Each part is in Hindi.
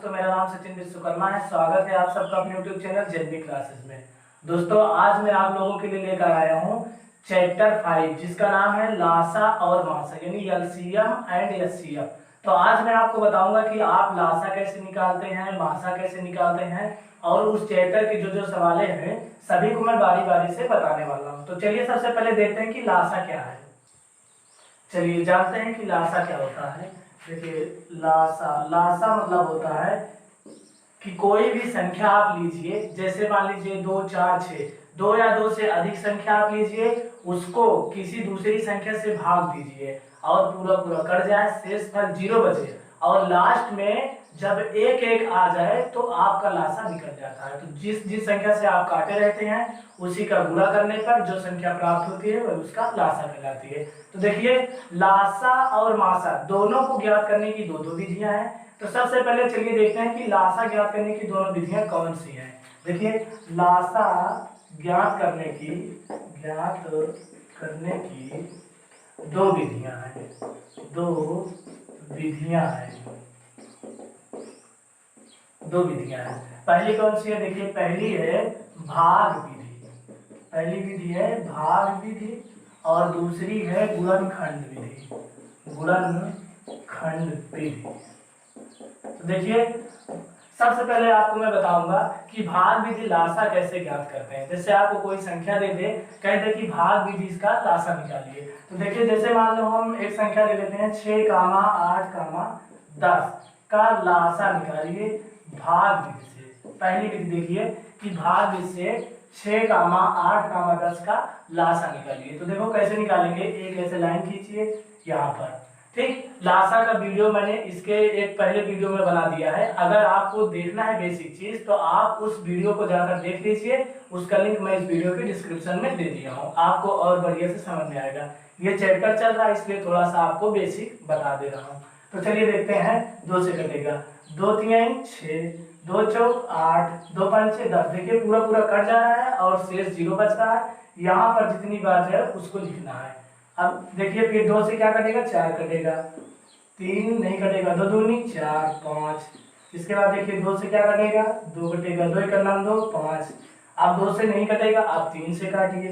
दोस्तों, मेरा नाम सचिन विश्वकर्मा है। स्वागत है आप सबका अपने YouTube चैनल जेडबी क्लासेस में। दोस्तों, आज मैं आप लोगों के लिए लेकर आया हूँ चैप्टर 5, जिसका नाम है लासा और मासा, यानी एलसीएम एंड एचसीएफ। तो आज मैं आपको बताऊंगा कि आप लासा कैसे निकालते हैं, मासा कैसे निकालते हैं, और उस चैप्टर के जो जो सवाल हैं सभी को मैं बारी बारी से बताने वाला हूँ। तो चलिए सबसे पहले देखते हैं कि लासा क्या है। चलिए जानते हैं कि लासा क्या होता है। देखिए, लासा मतलब होता है कि कोई भी संख्या आप लीजिए, जैसे मान लीजिए 2, 4, 6, 2 या 2 से अधिक संख्या आप लीजिए, उसको किसी दूसरी संख्या से भाग दीजिए और पूरा पूरा कट जाए, शेष फल 0 बचे, और लास्ट में जब 1 1 आ जाए तो आपका लासा निकल जाता है। तो जिस संख्या से आप काटे रहते हैं उसी का गुणा करने पर जो संख्या प्राप्त होती है वह उसका लासा कहलाती है। तो देखिए, लासा और मासा दोनों को ज्ञात करने की दो विधियां हैं। तो सबसे पहले चलिए देखते हैं कि लासा ज्ञात करने की दोनों विधियां कौन सी हैं। देखिए, लासा ज्ञात करने की दो विधियां हैं। पहली कौन सी है? देखिए, पहली है भाग विधि। और दूसरी है गुणनखंड विधि। तो देखिए, सबसे पहले आपको मैं बताऊंगा कि भाग विधि लासा कैसे ज्ञात करते हैं। जैसे आपको कोई संख्या दे दे, कह दे कि भाग विधि इसका लासा निकालिए, तो देखिए जैसे मान लो हम एक संख्या ले लेते हैं 6, 8, 10 का लासा निकालिए भाग विधि से। पहली विधि देखिए कि भाग विधि से 6, 8, 10 का लासा निकालिए। तो देखो कैसे निकालेंगे, एक ऐसे लाइन खींचिए यहाँ पर, ठीक। लासा का वीडियो मैंने इसके एक पहले वीडियो में बना दिया है। अगर आपको देखना है बेसिक चीज तो आप उस वीडियो को जाकर देख लीजिए, उसका लिंक मैं इस वीडियो के डिस्क्रिप्शन में दे दिया हूँ, आपको और बढ़िया से समझ में आएगा। ये चैप्टर चल रहा है इसलिए थोड़ा सा आपको बेसिक बता दे रहा हूँ। तो चलिए देखते हैं, 2 से कटेगा, 2 3 6, 2 4 8, 2 5 6 10। देखिए पूरा पूरा कट जा रहा है और शेष 0 बच रहा है। यहाँ पर जितनी बार है उसको लिखना है। अब देखिए, फिर 2 से क्या कटेगा? 4 कटेगा, 3 नहीं कटेगा, 2 दूनी 4, 5। इसके बाद देखिए 2 से क्या कटेगा? 2 कटेगा, 2 का नाम 2, 5। अब 2 से नहीं कटेगा, आप 3 से काटिए,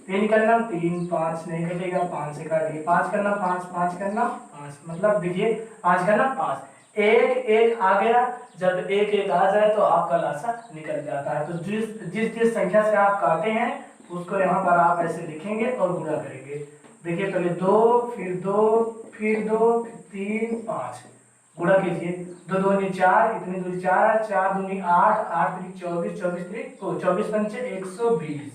3 का नाम 3, 5 नहीं कटेगा, 5 से काटिए, 5 करना 5, 5 करना 5, मतलब देखिए 5 करना 5, 1 1 आ गया। जब 1 1 आ जाए तो आपका लासा निकल जाता है। तो जिस संख्या से आप काटे हैं उसको यहाँ पर आप ऐसे लिखेंगे और गुणा करेंगे। देखिए पहले 2, फिर 2, फिर 2, 3, 5, गुणा कीजिए। 2 दूनी 4, इतनी दूरी 4, 4 दूनी 8, 8 3 24, 24 पंचे 120,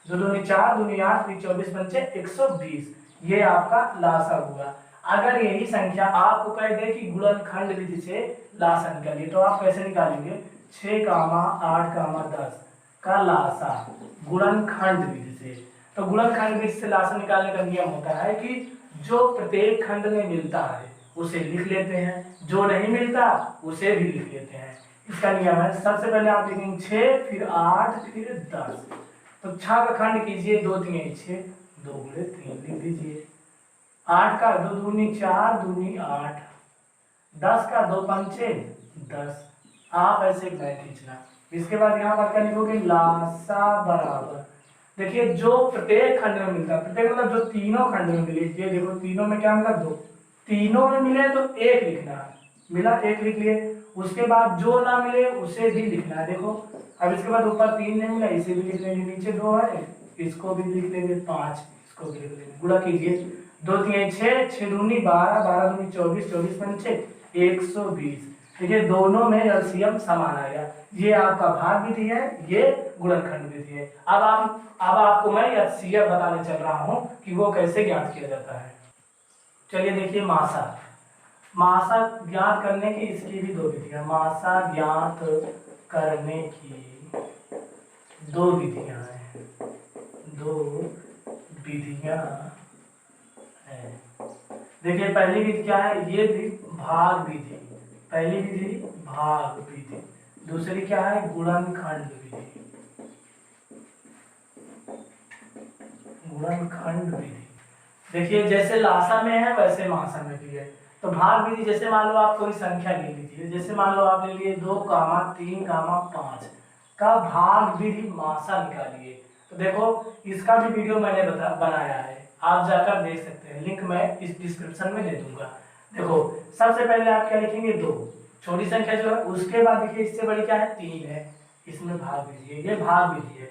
2 दूनी 4, दूनी 8, 24 पंचे 120। ये आपका लासा हुआ। अगर यही संख्या आपको कह दे कि गुणनखंड विधि से लासा निकालिए, तो आप कैसे निकालेंगे? 6, 8, 10 का लासा गुणनखंड विधि से। तो गुणनखंड विधि से लासा निकालने का नियम होता है कि जो प्रत्येक खंड में मिलता है उसे लिख लेते हैं, जो नहीं मिलता उसे भी लिख लेते हैं। इसका नियम है, सबसे पहले आप लिखेंगे 6, फिर 8, फिर 10। तो 6 का खंड कीजिए, 2 3 6, 2 गुणे 3 लिख दीजिए। 8 का 2 दूनी 4, दूनी 8, 10 का 2 पंचे 10। आप ऐसे एक लाइन खींचना। इसके बाद यहाँ पर क्या लिखोगे? लासा बराबर, देखिए जो प्रत्येक खंड में मिलता है, प्रत्येक मतलब जो तीनों खंड में मिले, ये देखो तीनों में क्या मिला? 2। तीनों में मिले तो 1 लिखना है, मिला 1 लिख लिए। उसके बाद जो ना मिले उसे भी लिखना है। देखो अब इसके बाद ऊपर 3 नहीं मिला, इसे भी लिख लेंगे, नीचे 2 है इसको भी लिख लेंगे, 5 इसको भी लिख लेंगे। गुणा कीजिए, 2 3 6, 6 दूनी 12, 12 दूनी 24, 24 पंचे 120। देखिए दोनों में एलसीएम समान आएगा। ये आपका भाग विधि है, ये गुणनखंड विधि है। अब आपको मैं एचसीएफ बताने चल रहा हूं कि वो कैसे ज्ञात किया जाता है। चलिए देखिए, मासा ज्ञात करने की इसकी भी दो विधियां। मासा ज्ञात करने की दो विधियां हैं। देखिए पहली विधि क्या है? ये भाग विधि। पहली विधि भाग विधि, दूसरी क्या है? गुणनखंड विधि। देखिए जैसे लासा में है वैसे मासा में भी है। तो भाग विधि जैसे मान लो आप कोई संख्या ले लीजिए, जैसे मान लो आप ले लिए 2, 3, 5 का भाग विधि मासा निकालिए। तो देखो इसका भी वीडियो मैंने बनाया है, आप जाकर देख सकते हैं, लिंक मैं इस डिस्क्रिप्शन में दे दूंगा। देखो सबसे पहले आप क्या लिखेंगे 2, छोटी संख्या जो है, उसके बाद देखिए इससे बड़ी क्या है 3 है, इसमें भाग विधि है, ये भाग विधि है।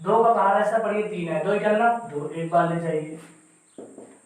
2 का पहाड़ ऐसा पढ़िए 3 है, 2 करना 2, एक बार ले जाइए,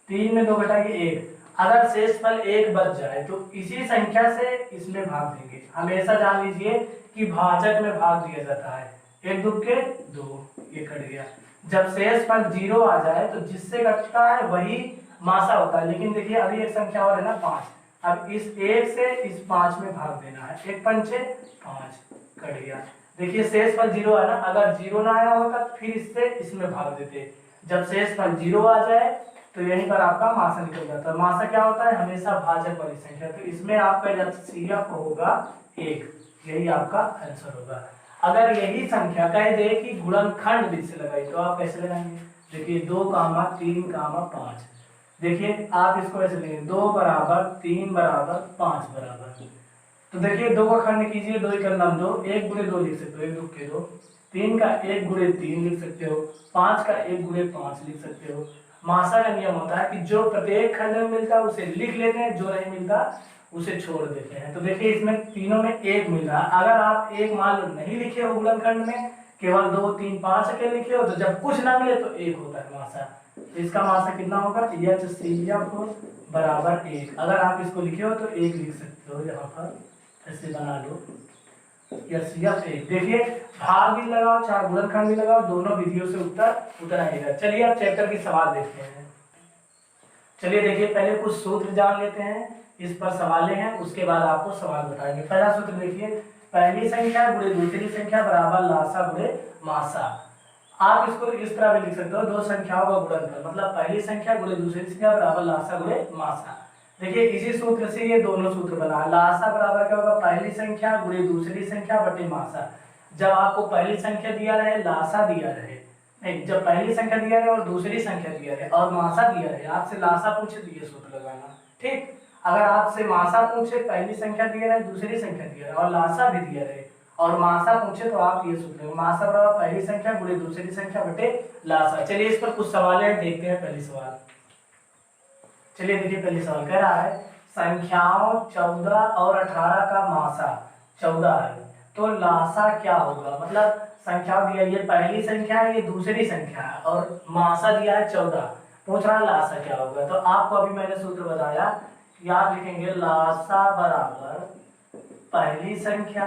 3 में 2 घटाइए 1, अगर शेष फल 1 बच जाए तो इसी संख्या से इसमें भाग देंगे। हमेशा जान लीजिए कि भाजक में भाग दिया जाता है, 1 2 के 2, ये कट गया। जब शेष फल 0 आ जाए तो जिससे कटता है वही मासा होता है। लेकिन देखिए अभी एक संख्या और है ना 5, अब इस 1 से इस 5 में भाग देना है, 1 पंचे 5, कट गया। देखिए शेष फल 0 है ना, अगर 0 ना आया होता तो फिर इससे इसमें भाग देते। जब शेष फल 0 आ जाए तो यहीं पर आपका मासा निकल जाता है। मासा क्या होता है, हमेशा भाजक वाली संख्या, तो इसमें आपका एचसीएफ होगा 1, यही आपका आंसर होगा। अगर यही संख्या कह दे कि गुणनखंड विधि से लगाई तो आप कैसे लगाएंगे, देखिए 2, 3, 5, देखिए आप इसको ऐसे लेंगे 2 बराबर 3 बराबर 5 बराबर, तो देखिए 2 का खंड कीजिए, 2 का नाम 2, 1 गुणे 2 लिख सकते हो, 1 2 के 2, 3 का 1 गुणे 3 लिख सकते हो, 5 का 1 गुणे 5 लिख सकते हो। मासा का नियम होता है कि जो प्रत्येक खंड में मिलता है उसे लिख लेते हैं, जो नहीं मिलता उसे छोड़ देते हैं। तो देखिए इसमें तीनों में 1 मिल रहा है, अगर आप 1 मान लो नहीं लिखे हो गुणनखंड में, केवल 2 3 5 अकेले लिखे हो, तो जब कुछ ना मिले तो 1 होता है मासा। तो इसका मासा कितना होगा, HCF बराबर 1। अगर आप इसको लिखे हो तो 1 लिख सकते हो, यहाँ पर ऐसे बना लो, HCF 1। देखिए भाग भी लगाओ चाहे गुणनखंड भी लगाओ, दोनों विधियों से उत्तर आएगा। चलिए अब चैप्टर की सवाल देखते हैं। चलिए देखिए पहले कुछ सूत्र जान लेते हैं, इस पर सवालें हैं, उसके बाद आपको सवाल बताएंगे। पहला सूत्र देखिए, पहली संख्या गुणे दूसरी संख्या बराबर लासा गुणे मासा। आप इसको इस तरह भी लिख सकते हो, दो संख्याओं का गुणनफल, मतलब पहली संख्या गुणे दूसरी संख्या बराबर लासा गुणे मासा। देखिए इसी सूत्र से ये दोनों सूत्र बना, लासा बराबर क्या होगा, पहली संख्या गुणे दूसरी संख्या बटे मासा। जब आपको पहली संख्या दिया रहे, लासा दिया रहे, नहीं जब पहली संख्या दिया रहे और दूसरी संख्या दिया रहे और मासा दिया रहे, आपसे लासा पूछे तो ये सूत्र लगाना, ठीक। अगर आपसे मासा पूछे, पहली संख्या दिया रहे, दूसरी संख्या दिया रहे और लासा भी दिया रहे और मासा पूछे, तो आप ये सूत्र, मासा बराबर पहली संख्या गुणे दूसरी संख्या बटे लासा। चलिए इस पर कुछ सवाल है, देखते हैं पहली सवाल। चलिए देखिए पहली सवाल कह रहा है, संख्याओं 14 और 18 का मासा 14 है, तो लासा क्या होगा। मतलब संख्या दिया, ये पहली संख्या है, ये दूसरी संख्या है और मासा दिया है 14, पूछ रहा है लासा क्या होगा। तो आपको अभी मैंने सूत्र बताया कि आप लिखेंगे लासा बराबर पहली संख्या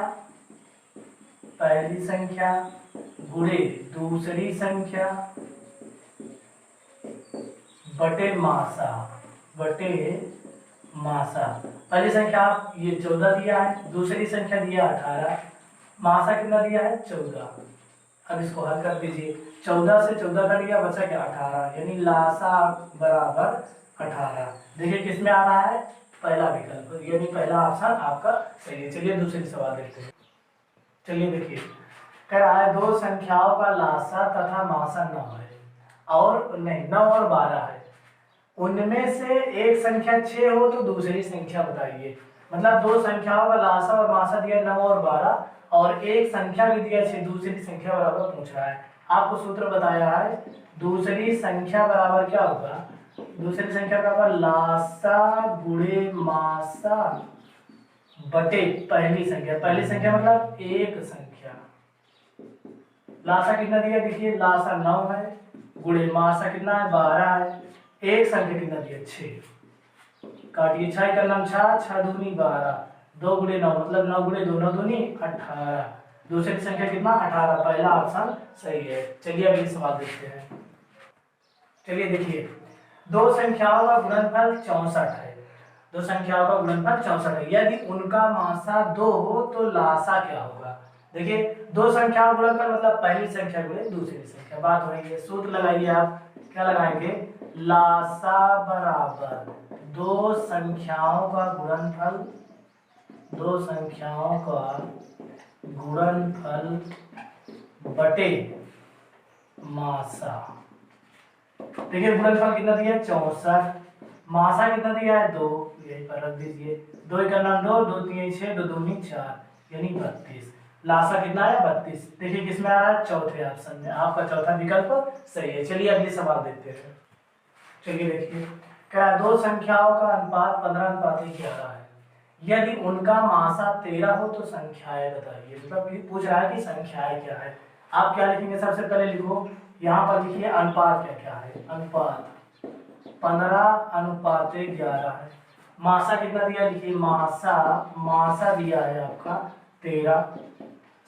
गुणे दूसरी संख्या बटे मासा। पहली संख्या ये 14 दिया है, दूसरी संख्या दिया 18, मासा कितना दिया है 14। अब इसको हल कर दीजिए, 14 से 14 कट गया, बचा क्या 18, यानी लासा बराबर 18। देखिए किसमें आ रहा है, पहला विकल्प, यानी पहला ऑप्शन आपका सही है। चलिए दूसरी सवाल देखते हैं। चलिए देखिए कह रहा है, दो संख्याओं का लासा तथा मासा 9 है और नहीं 9 और 12 है, उनमें से एक संख्या 6 हो तो दूसरी संख्या बताइए। मतलब दो संख्याओं का लासा और मासा दिया 9 और 12 और एक संख्या भी दिया 6, दूसरी संख्या बराबर पूछ रहा है। आपको सूत्र बताया है, दूसरी संख्या बराबर क्या होगा, दूसरी संख्या बराबर लासा गुणे मासा बटे पहली संख्या। पहली संख्या मतलब एक संख्या, लासा कितना दिया, देखिए लासा 9 है, गुणे मासा कितना है 12 है, एक संख्या कितना दिया 6, काटिए 6 का नाम 6, 6 दूनी 12, 2 गुणे 9 मतलब 9 गुणे 2 9 दूनी 18, दूसरी संख्या कितना 18, पहला ऑप्शन सही है। चलिए अगली सवाल देखते हैं। चलिए देखिए, दो संख्याओं का गुणनफल 64 है, दो संख्याओं का गुणनफल 64 है, यदि उनका मासा 2 हो तो लासा क्या होगा। देखिए दो संख्याओं का गुणनफल मतलब पहली संख्या गुणे दूसरी संख्या, बात हो रही है, सूत्र लगाइए आप, क्या लगाएंगे, लासा बराबर दो संख्याओं का गुणनफल, दो संख्याओं का गुणनफल बटे मासा। देखिए गुणनफल कितना दिया 64, मासा कितना दिया है 2, यही पर रख दीजिए। 2 का नाम 2, 2 3 6, 2 दूनी 4, यानी 32। लासा कितना है 32। देखिए किसमें आ रहा है, चौथे ऑप्शन में। आपका चौथा विकल्प सही है। चलिए अगले सवाल देखते हैं। चलिए देखिए, क्या दो संख्याओं का अनुपात 15:11 है, यदि उनका मासा 13 हो तो संख्याएं बताइए। मतलब पूछ रहा है कि संख्याएं क्या है। आप क्या लिखेंगे, सबसे पहले लिखो, यहाँ पर लिखिए अनुपात क्या क्या है। अनुपात 15:11 है। मासा कितना दिया, लिखिए मासा दिया है आपका 13।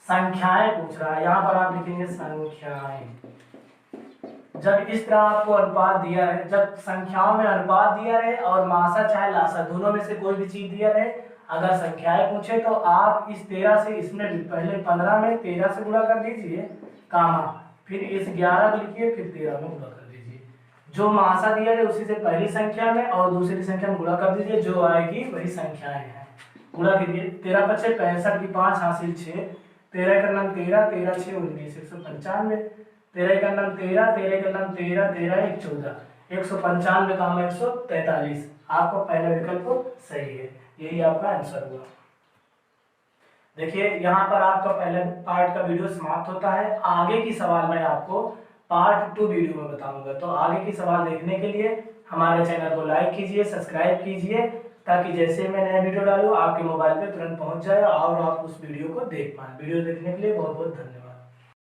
संख्याएं पूछ रहा है, यहाँ पर आप लिखेंगे संख्याएं। जब इस तरह आपको अनुपात दिया है, जब संख्याओं में अनुपात दिया रहे और मासा चाहे लासा दोनों में से कोई भी चीज दिया रहे, अगर संख्याएं पूछे तो आप इस 13 से, इसमें पहले 15 में 13 से गुणा कर दीजिए कामा, फिर इस 11 को लिखिए, फिर 13 में गुणा कर दीजिए। जो मासा दिया है उसी से पहली संख्या में और दूसरी संख्या में गुणा कर दीजिए, जो आएगी वही संख्याएं हैं। गुणा कीजिए, 13 × 5 = 65 की 5 हासिल 6, 13 का नाम 13, 13 6 19, 195, 13 का नाम 13, 13 का नाम 13, 13 1 14, 195 का 143। आपका पहला विकल्प सही है, यही आपका आंसर हुआ। देखिए यहाँ पर आपका पहले पार्ट का वीडियो समाप्त होता है। आगे की सवाल मैं आपको पार्ट 2 वीडियो में बताऊंगा। तो आगे की सवाल देखने के लिए हमारे चैनल को लाइक कीजिए, सब्सक्राइब कीजिए, ताकि जैसे मैं नया वीडियो डालूँ आपके मोबाइल पे तुरंत पहुंच जाए और आप उस वीडियो को देख पाएं। वीडियो देखने के लिए बहुत बहुत धन्यवाद।